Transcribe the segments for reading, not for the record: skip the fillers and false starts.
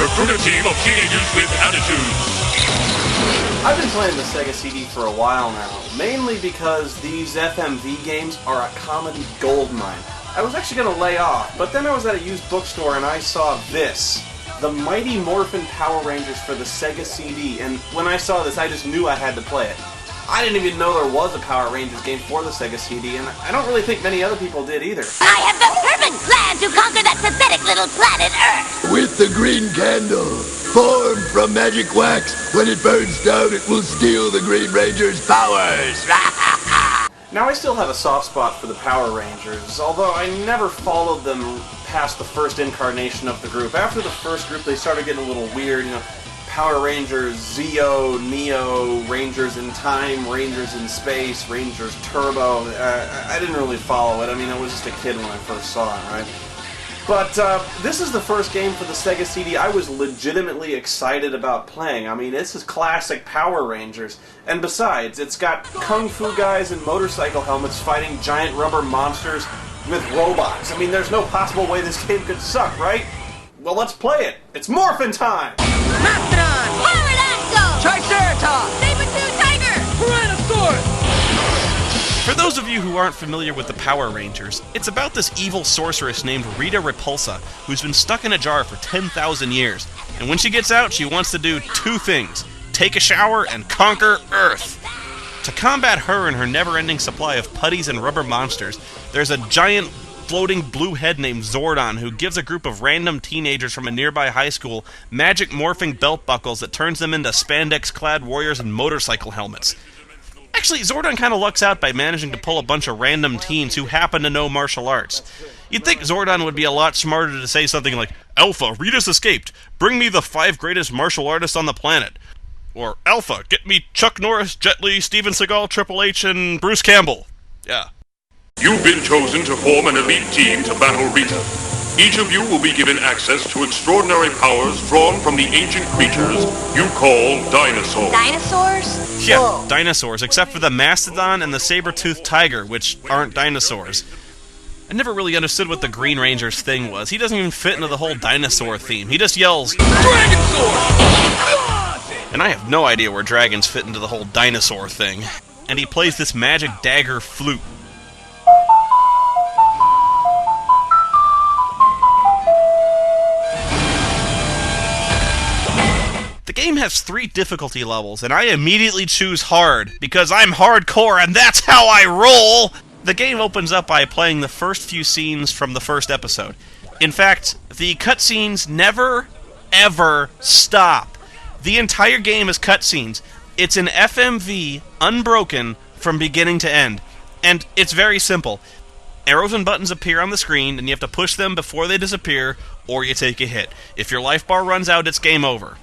Recruit a team of teenagers with attitudes. I've been playing the Sega CD for a while now, mainly because these FMV games are a comedy goldmine. I was actually going to lay off, but then I was at a used bookstore and I saw this. The Mighty Morphin Power Rangers for the Sega CD, and when I saw this, I just knew I had to play it. I didn't even know there was a Power Rangers game for the Sega CD, and I don't really think many other people did either. I have the perfect plan to conquer that pathetic little planet Earth! With the green candle, formed from magic wax, when it burns down, it will steal the Green Ranger's powers! Now, I still have a soft spot for the Power Rangers, although I never followed them past the first incarnation of the group. After the first group, they started getting a little weird, you know, Power Rangers Zeo, Neo, Rangers in Time, Rangers in Space, Rangers Turbo. I didn't really follow it. I mean, I was just a kid when I first saw it, right? But this is the first game for the Sega CD I was legitimately excited about playing. I mean, this is classic Power Rangers. And besides, it's got kung fu guys in motorcycle helmets fighting giant rubber monsters with robots. I mean, there's no possible way this game could suck, right? Well, let's play it. It's Morphin' time! Mastodon! Pterodactyl! Triceratops! Saber-tooth tiger! Tyrannosaurus! For those of you who aren't familiar with the Power Rangers, it's about this evil sorceress named Rita Repulsa, who's been stuck in a jar for 10,000 years. And when she gets out, she wants to do two things: take a shower and conquer Earth. To combat her and her never-ending supply of putties and rubber monsters, there's a giant floating blue head named Zordon who gives a group of random teenagers from a nearby high school magic morphing belt buckles that turns them into spandex-clad warriors in motorcycle helmets. Actually, Zordon kind of lucks out by managing to pull a bunch of random teens who happen to know martial arts. You'd think Zordon would be a lot smarter to say something like, "Alpha, Rita's escaped. Bring me the 5 greatest martial artists on the planet." Or, "Alpha, get me Chuck Norris, Jet Li, Steven Seagal, Triple H, and Bruce Campbell." Yeah. You've been chosen to form an elite team to battle Rita. Each of you will be given access to extraordinary powers drawn from the ancient creatures you call dinosaurs. Dinosaurs? Yeah, dinosaurs, except for the mastodon and the saber-toothed tiger, which aren't dinosaurs. I never really understood what the Green Ranger's thing was. He doesn't even fit into the whole dinosaur theme. He just yells, "Dragon Sword!" And I have no idea where dragons fit into the whole dinosaur thing. And he plays this magic dagger flute. The game has 3 difficulty levels, and I immediately choose hard, because I'm hardcore and that's how I roll! The game opens up by playing the first few scenes from the first episode. In fact, the cutscenes never, ever stop. The entire game is cutscenes. It's an FMV, unbroken, from beginning to end. And it's very simple. Arrows and buttons appear on the screen, and you have to push them before they disappear, or you take a hit. If your life bar runs out, it's game over.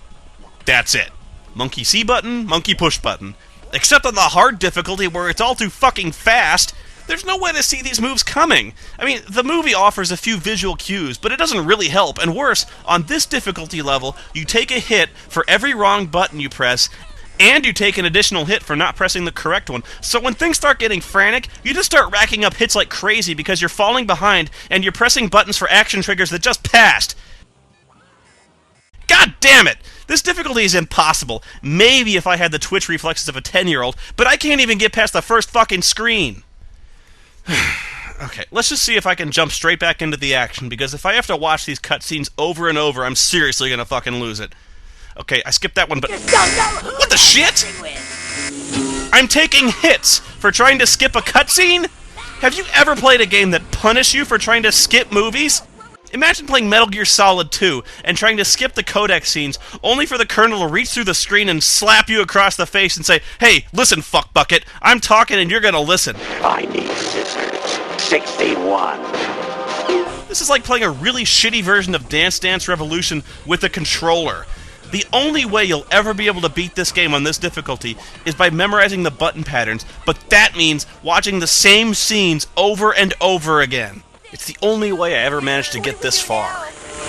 That's it. Monkey C button, monkey push button. Except on the hard difficulty where it's all too fucking fast, there's no way to see these moves coming. I mean, the movie offers a few visual cues, but it doesn't really help. And worse, on this difficulty level, you take a hit for every wrong button you press, and you take an additional hit for not pressing the correct one. So when things start getting frantic, you just start racking up hits like crazy because you're falling behind, and you're pressing buttons for action triggers that just passed. God damn it! This difficulty is impossible. Maybe if I had the twitch reflexes of a 10-year-old, but I can't even get past the first fucking screen. Okay, let's just see if I can jump straight back into the action, because if I have to watch these cutscenes over and over, I'm seriously gonna fucking lose it. Okay, I skipped that one, but... What the shit?! I'm taking hits for trying to skip a cutscene? Have you ever played a game that punished you for trying to skip movies? Imagine playing Metal Gear Solid 2 and trying to skip the codec scenes, only for the Colonel to reach through the screen and slap you across the face and say, "Hey, listen, fuckbucket, I'm talking and you're gonna listen." I need scissors. 61. This is like playing a really shitty version of Dance Dance Revolution with a controller. The only way you'll ever be able to beat this game on this difficulty is by memorizing the button patterns, but that means watching the same scenes over and over again. It's the only way I ever managed to get this far.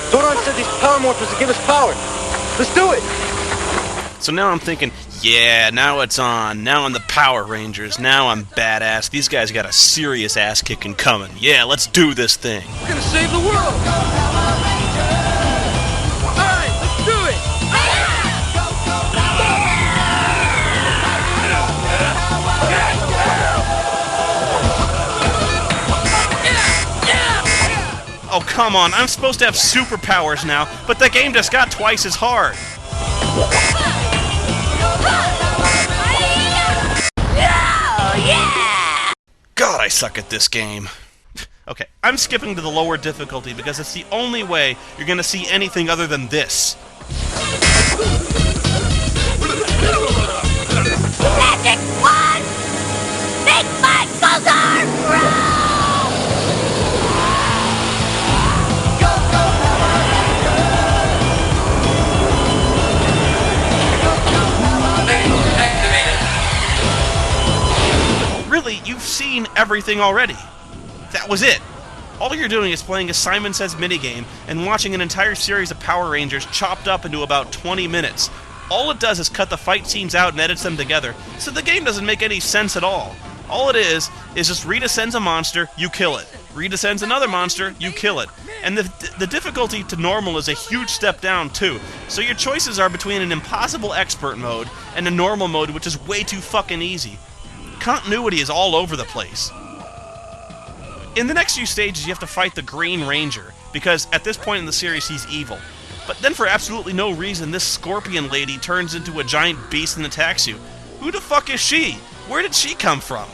Zordon said these power morphers will give us power. Let's do it! So now I'm thinking, yeah, now it's on. Now I'm the Power Rangers. Now I'm badass. These guys got a serious ass-kicking coming. Yeah, let's do this thing. We're gonna save the world! Alright, let's come on, I'm supposed to have superpowers now, but the game just got twice as hard. God, I suck at this game. Okay, I'm skipping to the lower difficulty because it's the only way you're gonna see anything other than this. Magic One! Make my Gulzar grow! Really, you've seen everything already. That was it. All you're doing is playing a Simon Says minigame and watching an entire series of Power Rangers chopped up into about 20 minutes. All it does is cut the fight scenes out and edits them together, so the game doesn't make any sense at all. All it is just Rita sends a monster, you kill it. Rita sends another monster, you kill it. And the difficulty to normal is a huge step down, too. So your choices are between an impossible expert mode and a normal mode, which is way too fucking easy. Continuity is all over the place. In the next few stages, you have to fight the Green Ranger, because at this point in the series, he's evil. But then for absolutely no reason, this scorpion lady turns into a giant beast and attacks you. Who the fuck is she? Where did she come from?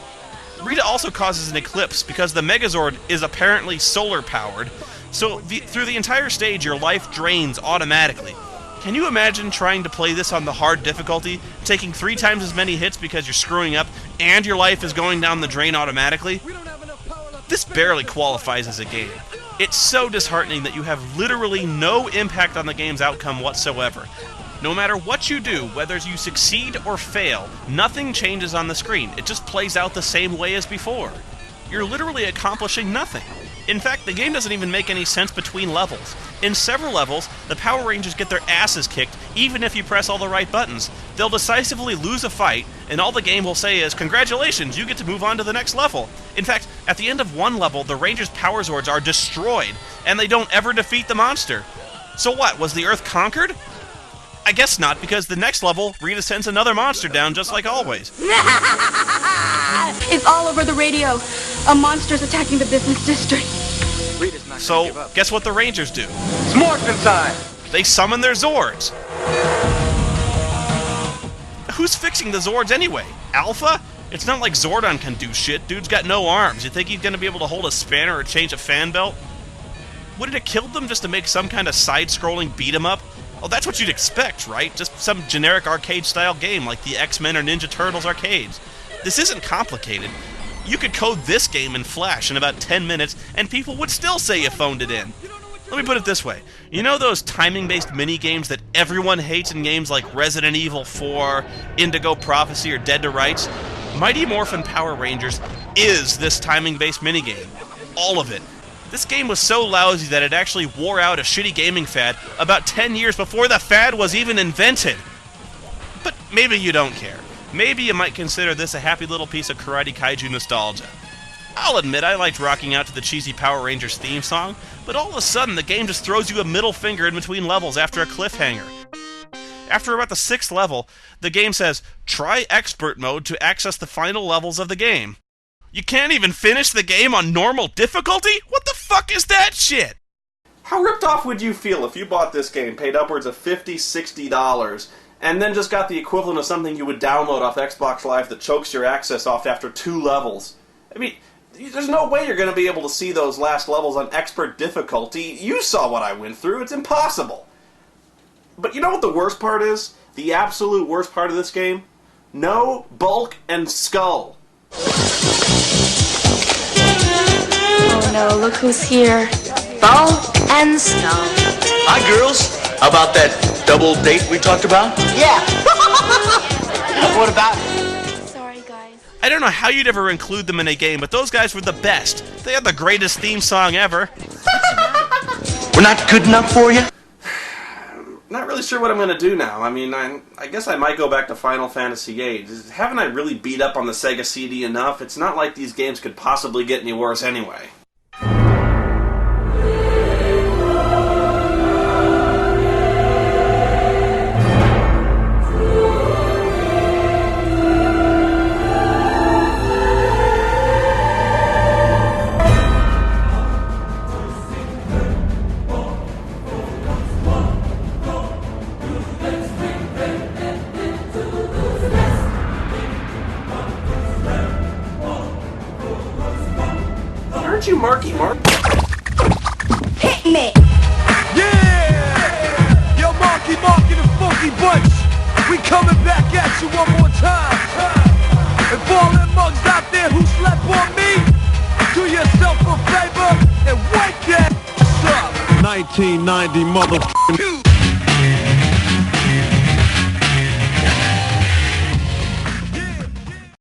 Rita also causes an eclipse, because the Megazord is apparently solar-powered, so through the entire stage, your life drains automatically. Can you imagine trying to play this on the hard difficulty, taking 3 times as many hits because you're screwing up, and your life is going down the drain automatically? This barely qualifies as a game. It's so disheartening that you have literally no impact on the game's outcome whatsoever. No matter what you do, whether you succeed or fail, nothing changes on the screen. It just plays out the same way as before. You're literally accomplishing nothing. In fact, the game doesn't even make any sense between levels. In several levels, the Power Rangers get their asses kicked even if you press all the right buttons. They'll decisively lose a fight, and all the game will say is, "Congratulations, you get to move on to the next level." In fact, at the end of one level, the Rangers' Power Zords are destroyed, and they don't ever defeat the monster. So what, was the Earth conquered? I guess not, because the next level, Rita sends another monster down just like always. It's all over the radio. A monster's attacking the business district. So, guess what the Rangers do? It's morphin' time! They summon their Zords. Who's fixing the Zords anyway? Alpha? It's not like Zordon can do shit. Dude's got no arms. You think he's gonna be able to hold a spanner or change a fan belt? Would it have killed them just to make some kind of side-scrolling beat-em-up? Oh, that's what you'd expect, right? Just some generic arcade-style game like the X-Men or Ninja Turtles arcades. This isn't complicated. You could code this game in Flash in about 10 minutes, and people would still say you phoned it in. Let me put it this way. You know those timing-based mini-games that everyone hates in games like Resident Evil 4, Indigo Prophecy, or Dead to Rights? Mighty Morphin Power Rangers is this timing-based minigame. All of it. This game was so lousy that it actually wore out a shitty gaming fad about 10 years before the fad was even invented. But maybe you don't care. Maybe you might consider this a happy little piece of Karate Kaiju nostalgia. I'll admit I liked rocking out to the cheesy Power Rangers theme song, but all of a sudden the game just throws you a middle finger in between levels after a cliffhanger. After about the 6th level, the game says, "Try Expert Mode to access the final levels of the game." You can't even finish the game on normal difficulty? What the fuck is that shit? How ripped off would you feel if you bought this game, paid upwards of $50, $60, and then just got the equivalent of something you would download off Xbox Live that chokes your access off after 2 levels? I mean, there's no way you're going to be able to see those last levels on expert difficulty. You saw what I went through. It's impossible. But you know what the worst part is? The absolute worst part of this game? No Bulk and Skull. Oh no, look who's here. Bulk and Skull. Hi, girls. How about that double date we talked about? Yeah! What about it? Sorry, guys. I don't know how you'd ever include them in a game, but those guys were the best. They had the greatest theme song ever. We're not good enough for you? Not really sure what I'm going to do now. I mean, I guess I might go back to Final Fantasy VIII. Haven't I really beat up on the Sega CD enough? It's not like these games could possibly get any worse anyway. Aren't you Marky Mark? Hit me! Yeah! Yo, Marky Mark and the Funky Bunch, we coming back at you one more time. And for all them mugs out there who slept on me, do yourself a favor and wake that up. 1990 motherfucking